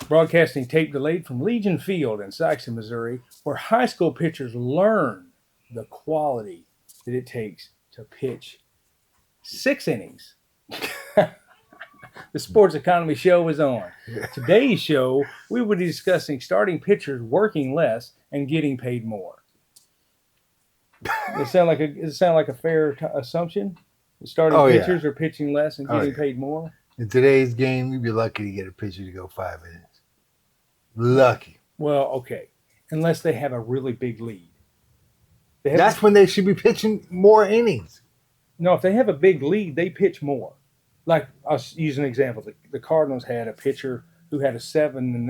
Broadcasting tape delayed from Legion Field in Saxon, Missouri, where high school pitchers learn the quality that it takes to pitch 6 innings. The Sports Economy Show is on. Today's show, we will be discussing starting pitchers working less and getting paid more. Does it sound like a fair assumption? Starting pitchers are pitching less and getting paid more? In today's game, you'd be lucky to get a pitcher to go 5 innings. Lucky. Well, okay. Unless they have a really big lead. That's when they should be pitching more innings. No, if they have a big lead, they pitch more. Like, I'll use an example. The Cardinals had a pitcher who had a 3-0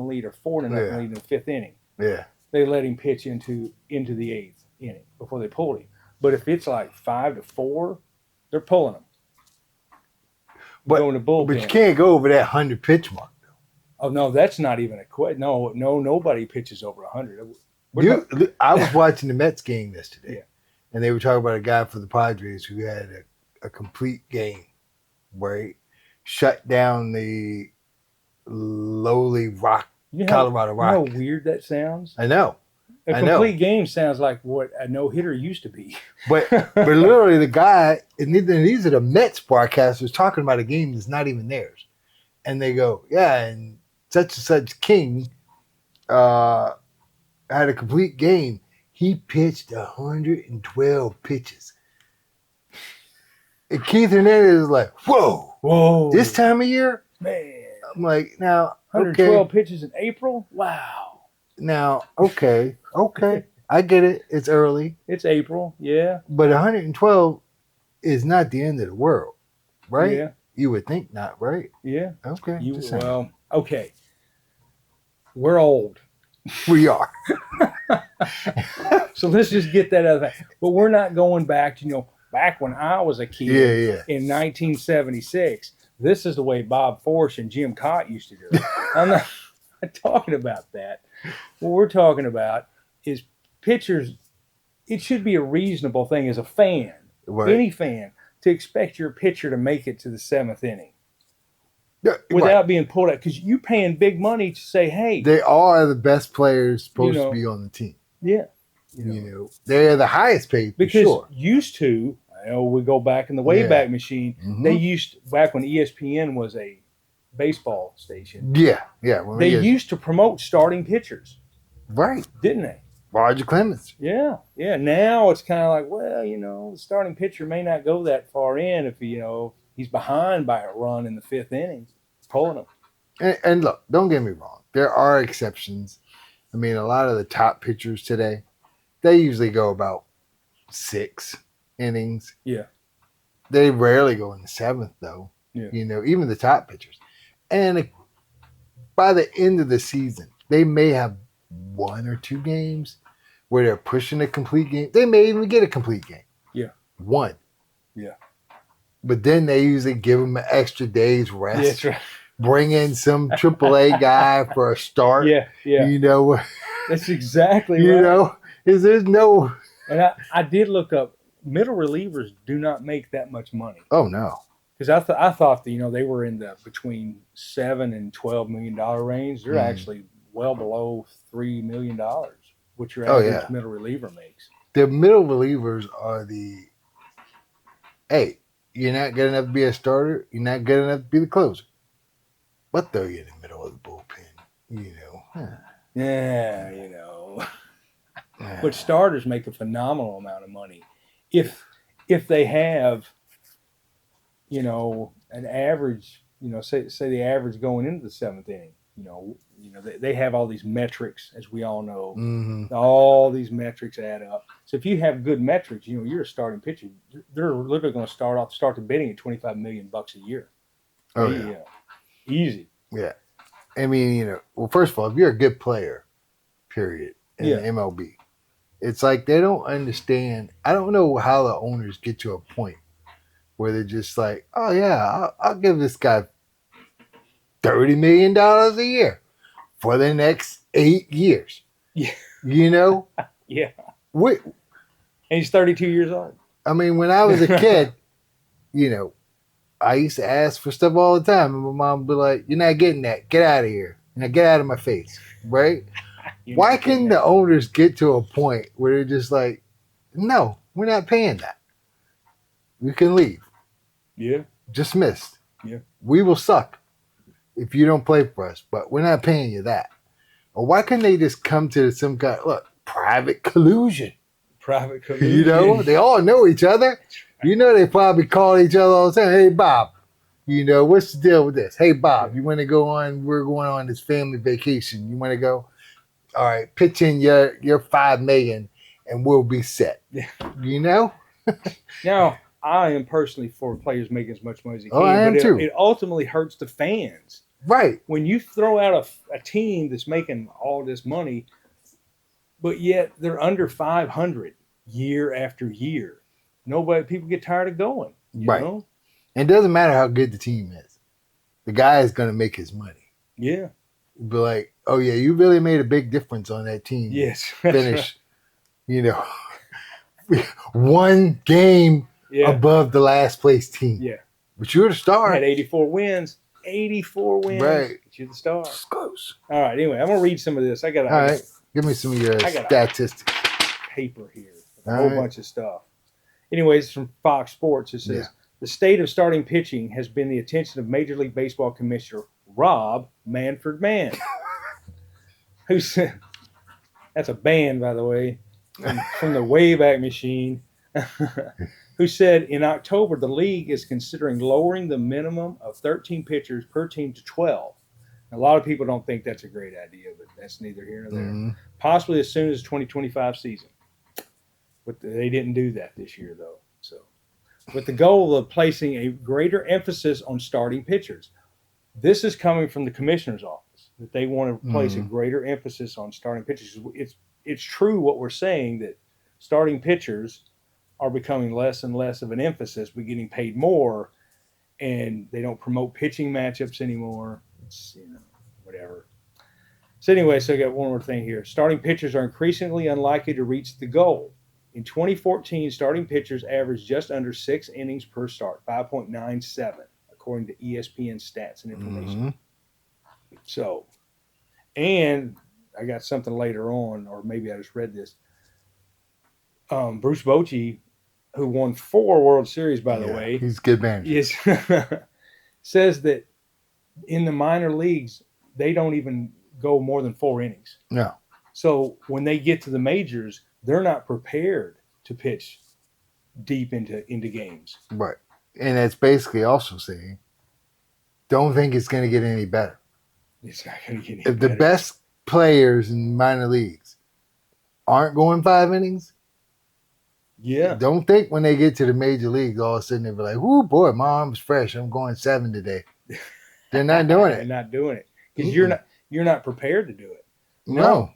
lead or 4-0 lead in the 5th inning. Yeah. They let him pitch into the 8th inning before they pulled him. But if it's like 5-4, they're pulling him. Going to bullpen. But you can't go over that 100 pitch mark, though. Oh no, that's not even a question. No, nobody pitches over 100. I was watching the Mets game yesterday, and they were talking about a guy for the Padres who had a complete game where he shut down the lowly Colorado Rockies. You know how weird that sounds? I know. A complete game sounds like what a no-hitter used to be. But literally the guy, and these are the Mets broadcasters talking about a game that's not even theirs. And they go, yeah, and such and such King had a complete game. He pitched 112 pitches. And Keith Hernandez is like, whoa, this time of year? Man. I'm like, now, 112 pitches in April? Wow. Now, okay, I get it. It's early. It's April, yeah. But 112 is not the end of the world, right? Yeah. You would think not, right? Yeah. Okay. Okay. We're old. We are. So let's just get that out of the way. But we're not going back to, back when I was a kid in 1976. This is the way Bob Forsh and Jim Cott used to do it. I'm not talking about that. What we're talking about is pitchers. It should be a reasonable thing as a fan, any fan, to expect your pitcher to make it to the 7th inning without being pulled out. Because you're paying big money to say, hey. They are the best players supposed to be on the team. Yeah. They're the highest paid for sure. Used to, we go back in the Wayback Machine, they back when ESPN was a baseball station. Yeah. They used to promote starting pitchers. Right. Didn't they? Roger Clemens. Yeah. Now it's kind of like, well, the starting pitcher may not go that far in if, he's behind by a run in the 5th inning, pulling him. And look, don't get me wrong. There are exceptions. I mean, a lot of the top pitchers today, they usually go about 6 innings. Yeah. They rarely go in the 7th, though. Yeah. Even the top pitchers. And by the end of the season, they may have 1 or 2 games where they're pushing a complete game. They may even get a complete game. Yeah. 1. Yeah. But then they usually give them an extra day's rest. Yeah, that's right. Bring in some AAA guy for a start. Yeah. That's exactly right. There's no... And I did look up, middle relievers do not make that much money. Oh, no. Because I thought that, they were in the between $7 and $12 million range. They're actually well below $3 million, which your average middle reliever makes. The middle relievers are you're not good enough to be a starter. You're not good enough to be the closer. But throw you in the middle of the bullpen, Yeah. But starters make a phenomenal amount of money. If they have, an average, say the average going into the 7th inning, they have all these metrics, as we all know. Mm-hmm. All these metrics add up. So if you have good metrics, you're a starting pitcher. They're literally going to start the bidding at $25 million a year. Oh yeah, easy. Yeah, I mean, first of all, if you're a good player, period, in the MLB, it's like they don't understand. I don't know how the owners get to a point where they're just like, oh yeah, I'll give this guy $30 million a year for the next 8 years. Yeah. Yeah. And he's 32 years old. I mean, when I was a kid, I used to ask for stuff all the time, and my mom would be like, "You're not getting that. Get out of here. Now get out of my face." Right? Why can the owners get to a point where they're just like, "No, we're not paying that. You can leave. Yeah. Dismissed. Yeah. We will suck if you don't play for us, but we're not paying you that." Or why couldn't they just come to some kind of, private collusion? Private collusion. You know, they all know each other. You know, they probably call each other all the time. "Hey, Bob, what's the deal with this? Hey, Bob, you want to go on? We're going on this family vacation. You want to go? All right, pitch in your $5 million and we'll be set." Yeah. You know? Now, I am personally for players making as much money as they can. Oh, I am but too. It ultimately hurts the fans. Right. When you throw out a team that's making all this money, but yet they're under 500 year after year, people get tired of going. You know? And it doesn't matter how good the team is. The guy is going to make his money. Yeah. Be like, "Oh yeah, you really made a big difference on that team." Yes. Finish, one game above the last place team. Yeah. But you're the star. Had 84 wins. 84 wins. Right. But you're the star. It's close. All right. Anyway, I'm gonna read some of this. All right. Give me some of your statistics. Paper here. A whole bunch of stuff. Anyways, from Fox Sports, it says the state of starting pitching has been the attention of Major League Baseball Commissioner Rob Manfred Mann, who said, that's a band, by the way, from the Wayback Machine, who said in October the league is considering lowering the minimum of 13 pitchers per team to 12. A lot of people don't think that's a great idea, but that's neither here nor there. Mm-hmm. Possibly as soon as 2025 season. But they didn't do that this year, though. So, with the goal of placing a greater emphasis on starting pitchers. This is coming from the commissioner's office, that they want to place a greater emphasis on starting pitchers. It's true what we're saying, that starting pitchers are becoming less and less of an emphasis, but getting paid more, and they don't promote pitching matchups anymore. It's, whatever. So anyway, I got one more thing here. Starting pitchers are increasingly unlikely to reach the goal. In 2014, starting pitchers averaged just under 6 innings per start, 5.97, according to ESPN stats and information. Mm-hmm. So, and I got something later on, or maybe I just read this. Bruce Bochy, who won 4 World Series, by the way. He's a good manager. Says that in the minor leagues, they don't even go more than 4 innings. No. So when they get to the majors, they're not prepared to pitch deep into games. Right. And that's basically also saying, don't think it's going to get any better. It's not going to get any better. If the better. best players in minor leagues aren't going 5 innings, don't think when they get to the major leagues, all of a sudden they'll be like, "Whoo, boy, my arm's fresh. I'm going 7 today." They're not doing it. They're not doing it. Because you're not prepared to do it. No.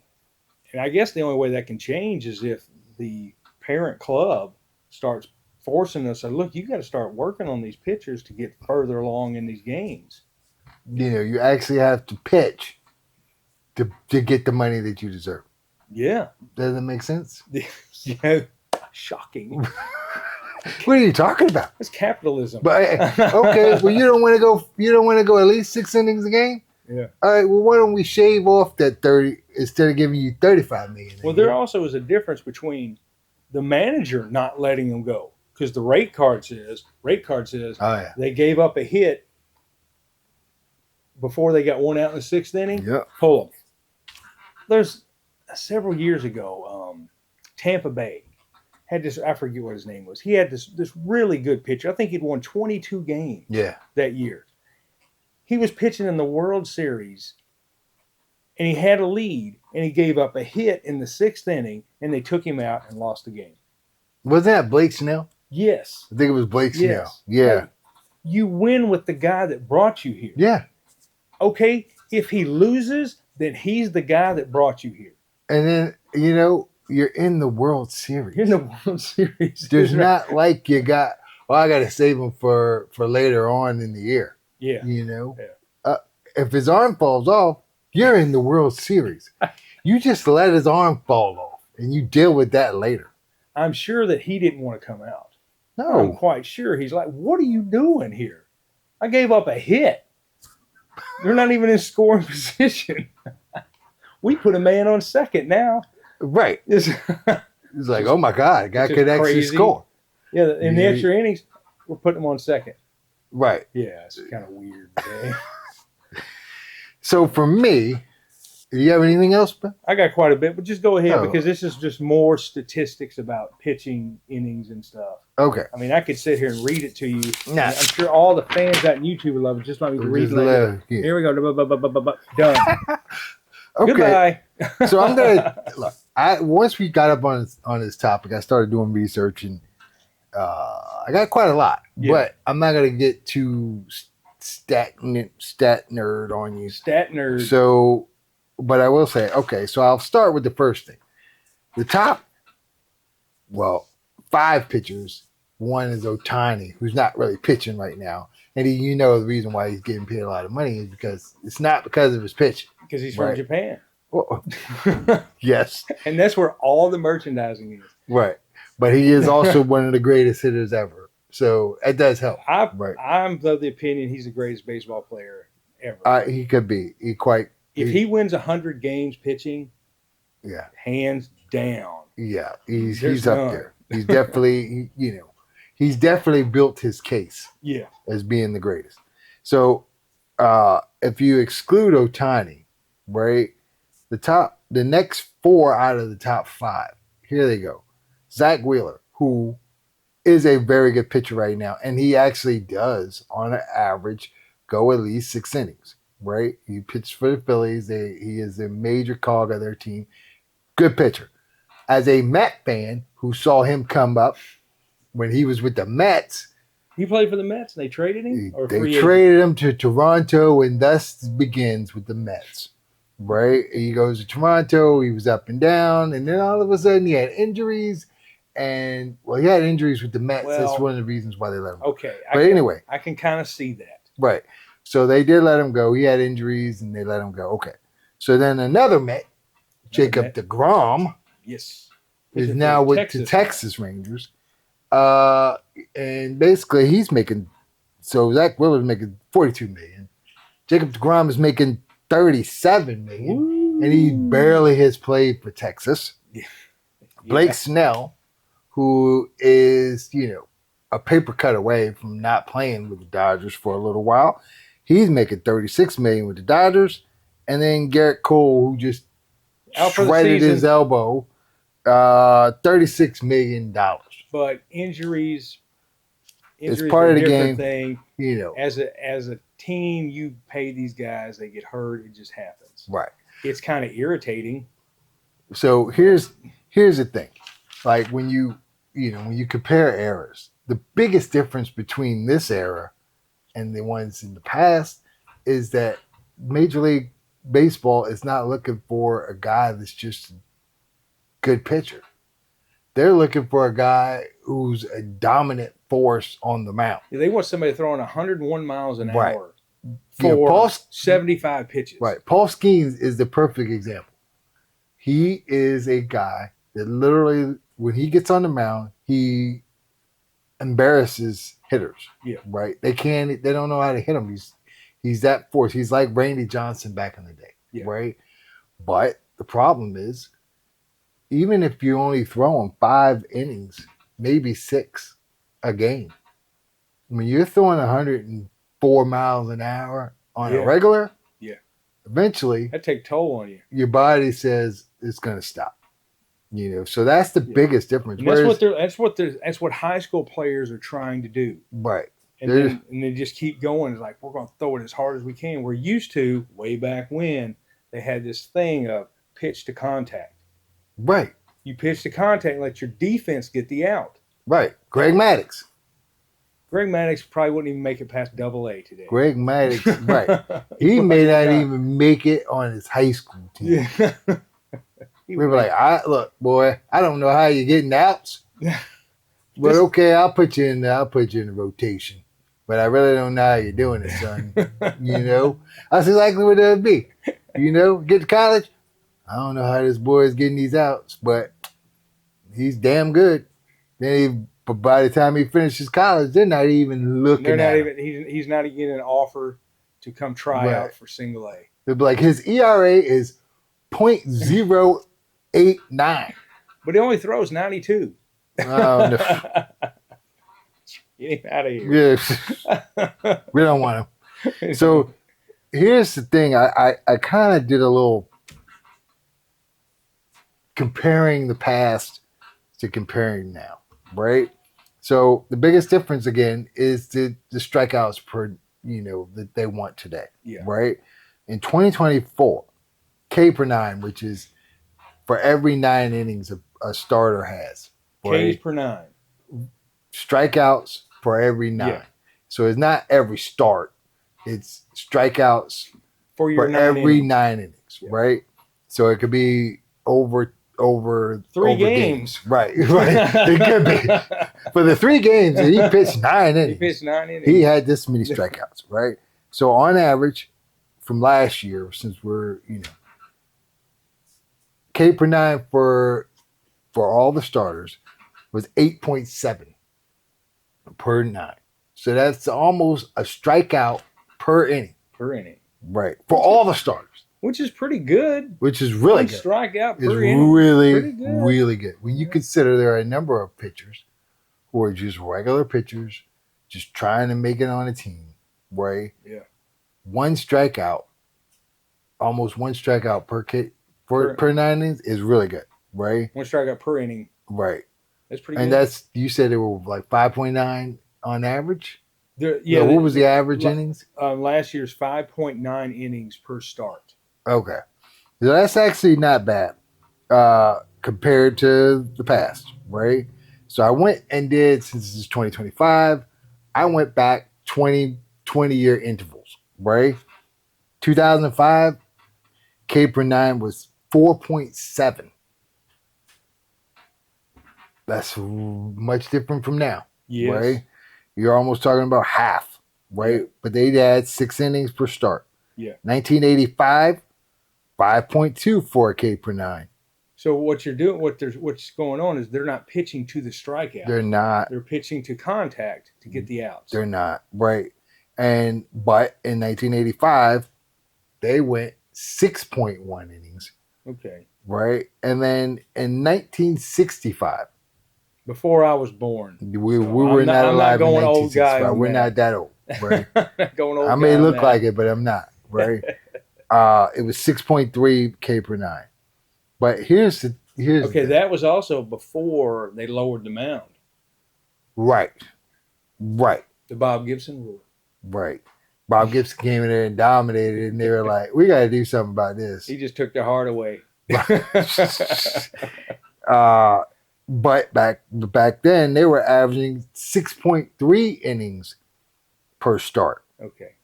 And I guess the only way that can change is if the parent club starts forcing us, look, you got to start working on these pitchers to get further along in these games. You actually have to pitch to get the money that you deserve. Yeah. Does that make sense? Yeah. Shocking. What are you talking about? It's capitalism. But okay, well, you don't want to go. You don't want to go at least 6 innings a game. Yeah. All right. Well, why don't we shave off that 30 instead of giving you 35 million? Well, there also is a difference between the manager not letting them go, because the rate card says they gave up a hit before they got one out in the 6th inning. Yeah. Pull them. There's several years ago, Tampa Bay had this. I forget what his name was. He had this really good pitcher. I think he'd won 22 games. That year. He was pitching in the World Series, and he had a lead, and he gave up a hit in the 6th inning, and they took him out and lost the game. Wasn't that Blake Snell? Yes. I think it was Blake Snell. Yeah. Hey, you win with the guy that brought you here. Yeah. Okay, if he loses, then he's the guy that brought you here. And then, you're in the World Series. You're in the World Series. There's not like you got, I got to save him for later on in the year. Yeah. If his arm falls off, you're in the World Series. You just let his arm fall off, and you deal with that later. I'm sure that he didn't want to come out. No. I'm quite sure. He's like, what are you doing here? I gave up a hit. They're not even in scoring position. We put a man on second now. Right. It's like, oh my God, a guy could actually score. Yeah, in the extra innings, we're putting him on second. Right. Yeah, it's kind of weird. So for me, do you have anything else, Ben? I got quite a bit, but just go ahead because this is just more statistics about pitching innings and stuff. Okay. I mean, I could sit here and read it to you. Nah. I'm sure all the fans out on YouTube would love it. Just let me read it. Yeah. Here we go. Done. Okay. Goodbye. So I'm gonna look. Once we got up on this topic, I started doing research and I got quite a lot. Yeah. But I'm not gonna get too stat nerd on you. Stat nerd. So, but I will say, okay. So I'll start with the first thing. The top, 5 pitchers. One is Ohtani, who's not really pitching right now, and the reason why he's getting paid a lot of money is because it's not because of his pitching. Because he's from Japan. Well, yes. And that's where all the merchandising is. Right. But he is also one of the greatest hitters ever. So it does help. I'm of the opinion he's the greatest baseball player ever. He could be. If he wins 100 games pitching, hands down. Yeah, he's up there. He's definitely, he's definitely built his case as being the greatest. So if you exclude Ohtani, right, the next 4 out of the top 5, here they go. Zach Wheeler, who is a very good pitcher right now, and he actually does, on an average, go at least 6 innings, right? He pitched for the Phillies. He is a major cog of their team. Good pitcher. As a Met fan who saw him come up when he was with the Mets. He played for the Mets and they traded him? They traded him to Toronto, and thus begins with the Mets. Right? He goes to Toronto, he was up and down, and then all of a sudden he had injuries. And, he had injuries with the Mets. That's one of the reasons why they let him go. Okay. Anyway. I can kind of see that. Right. So they did let him go. He had injuries, and they let him go. Okay. So then another Met, Jacob deGrom, is now with the Texas Rangers. And basically he's making, so Zach Wheeler's making $42 million. Jacob deGrom is making $37 million. Ooh. And he barely has played for Texas. Yeah. Blake Snell, who is, a paper cut away from not playing with the Dodgers for a little while. He's making $36 million with the Dodgers. And then Garrett Cole, who just shredded his elbow, $36 million. But injuries it's part of the game thing. As a team, you pay these guys, they get hurt, it just happens. Right. It's kind of irritating. So here's the thing. Like when you compare eras, the biggest difference between this era and the ones in the past is that Major League Baseball is not looking for a guy that's just a good pitcher. They're looking for a guy who's a dominant force on the mound. Yeah, they want somebody throwing 101 miles an hour for 75 pitches. Right. Paul Skeens is the perfect example. He is a guy that literally, when he gets on the mound, he embarrasses hitters. Yeah. Right. They don't know how to hit him. He's that force. He's like Randy Johnson back in the day. Yeah. Right. But the problem is, even if you're only throwing 5 innings, maybe 6 a game, I mean, you're throwing 104 miles an hour on a regular. Yeah. Eventually, that take toll on you. Your body says it's going to stop. So that's the biggest difference. That's what high school players are trying to do. Right. And they just keep going. It's like, we're going to throw it as hard as we can. We're used to, way back when, they had this thing of pitch to contact. Right. You pitch to contact and let your defense get the out. Right. Greg Maddux probably wouldn't even make it past AA today. Greg Maddux, right. He may not even make it on his high school team. Yeah. We were like, look, boy, I don't know how you're getting outs. But okay, I'll put you in the rotation. But I really don't know how you're doing it, son. That's exactly what it would be. Get to college. I don't know how this boy is getting these outs, but he's damn good. Then he But by the time he finishes college, they're not even looking at him. He's not even getting an offer to come try out for single A. They'll be like, his ERA is .089. But he only throws 92. Oh, no. Get him out of here. Yeah. We don't want him. So here's the thing. I kind of did a little comparing the past to comparing now, right? So the biggest difference again is the strikeouts per, that they want today, right? In 2024, K per nine, which is for every 9 innings a starter has. Right? Ks per 9. Strikeouts for every 9. Yeah. So it's not every start. It's strikeouts for every 9 innings, right? So it could be over 3 games. Right. It could be. For the 3 games that he pitched 9 innings. He had this many strikeouts, right? So on average, from last year, since we're, K per 9 for all the starters was 8.7 per 9. So that's almost a strikeout per inning. Right. For all the starters. Which is pretty good. Which is really good. Strikeout per inning. It's really good. When you consider there are a number of pitchers who are just regular pitchers, just trying to make it on a team, right? Yeah. Almost one strikeout per 9 innings is really good, right? One strikeout per inning. Right. That's pretty good. And you said they were like 5.9 on average? What was the average innings? Last year's 5.9 innings per start. Okay. So that's actually not bad compared to the past, right? So I went and did, since this is 2025, I went back 20-year intervals, right? 2005, K per 9 was 4.7. That's much different from now, right? You're almost talking about half, right? But they had 6 innings per start. Yeah. 1985, 5.2 for a K per 9. So what you're doing, what's going on is they're not pitching to the strikeout. They're not. They're pitching to contact to get the outs. They're not, right? But in 1985, they went 6.1 innings. Okay. Right? And then in 1965, before I was born, we were not alive in 1965. We're not that old, right? I may look like it, but I'm not, right? It was 6.3 K per 9. But here's that was also before they lowered the mound. Right. The Bob Gibson rule. Right. Bob Gibson came in there and dominated, and they were like, we got to do something about this. He just took their heart away. But back then, they were averaging 6.3 innings per start. Okay.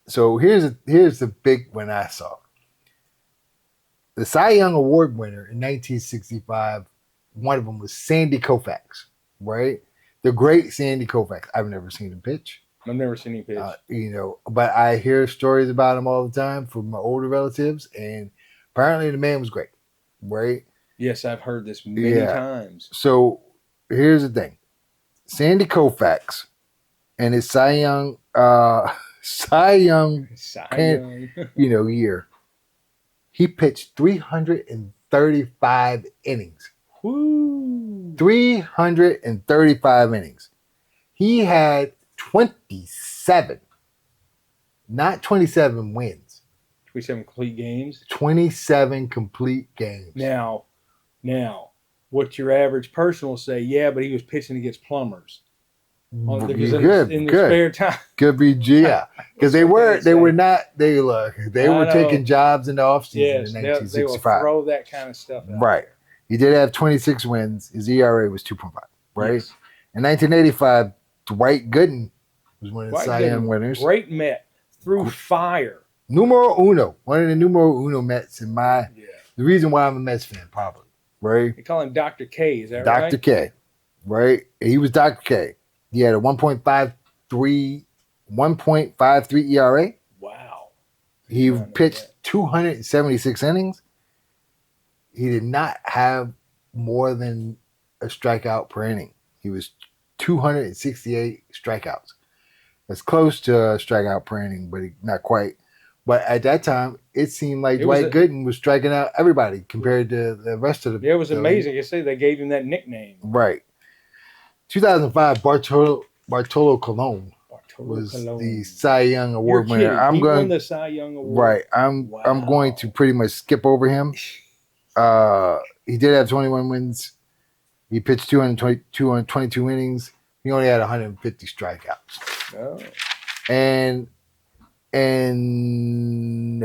So here's the big one I saw. The Cy Young Award winner in 1965, one of them was Sandy Koufax, right? The great Sandy Koufax. I've never seen him pitch. I've never seen him pitch. But I hear stories about him all the time from my older relatives, and apparently the man was great, right? Yes, I've heard this many times. So here's the thing. Sandy Koufax and his Cy Young year, he pitched 335 innings. Woo! 335 innings. He had 27, not 27 wins. 27 complete games? 27 complete games. Now, what your average person will say, yeah, but he was pitching against plumbers. In the spare time. Could be, yeah. Because they were taking jobs in the offseason in 1965. They will throw that kind of stuff out. Right. He did have 26 wins. His ERA was 2.5, right? Yes. In 1985, Dwight Gooden was one of the Cy Young winners. Great Met. Through fire. Numero uno. One of the numero uno Mets in the reason why I'm a Mets fan, probably. Right? They call him Dr. K, is that right? Dr. K. Right? He was Dr. K. He had a 1.53 ERA. Wow. He pitched 276 innings. He did not have more than a strikeout per inning. He was 268 strikeouts. That's close to strikeout per inning, but not quite. But at that time, it seemed like Dwight Gooden was striking out everybody compared to the rest of the. Yeah, it was amazing. You see, they gave him that nickname. Right. 2005, Bartolo Colon was the Cy Young Award winner. He won the Cy Young Award. Right. I'm going to pretty much skip over him. He did have 21 wins. He pitched 222 innings. He only had 150 strikeouts. Oh. And in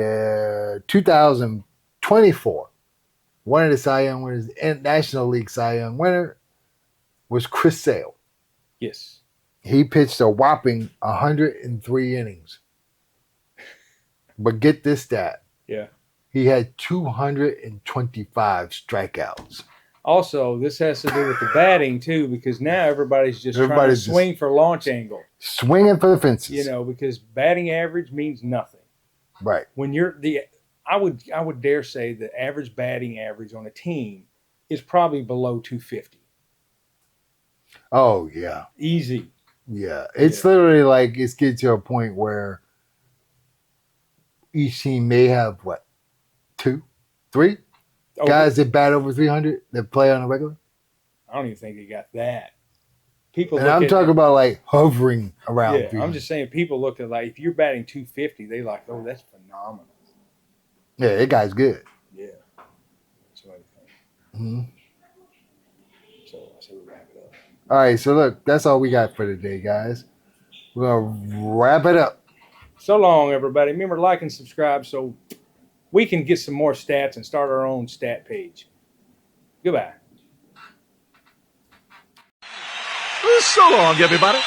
2024, one of the Cy Young winners, National League Cy Young winner, was Chris Sale. Yes. He pitched a whopping 103 innings. But get this stat. Yeah. He had 225 strikeouts. Also, this has to do with the batting, too, because now everybody's trying to swing for launch angle. Swinging for the fences. You know, because batting average means nothing. Right. When I would dare say the average batting average on a team is probably below 250. Oh, yeah. Easy. Yeah. It's literally like it's getting to a point where each team may have, 2, 3 guys that bat over 300 that play on a regular? I don't even think they got that. I'm talking about like hovering around. Yeah, 300. I'm just saying people look at like if you're batting 250, they like, oh, that's phenomenal. Yeah, that guy's good. Yeah. That's what I think. Mm-hmm. So I say we wrap it up. All right, so look, that's all we got for today, guys. We're gonna wrap it up. So long, everybody. Remember to like and subscribe so we can get some more stats and start our own stat page. Goodbye. So long, everybody.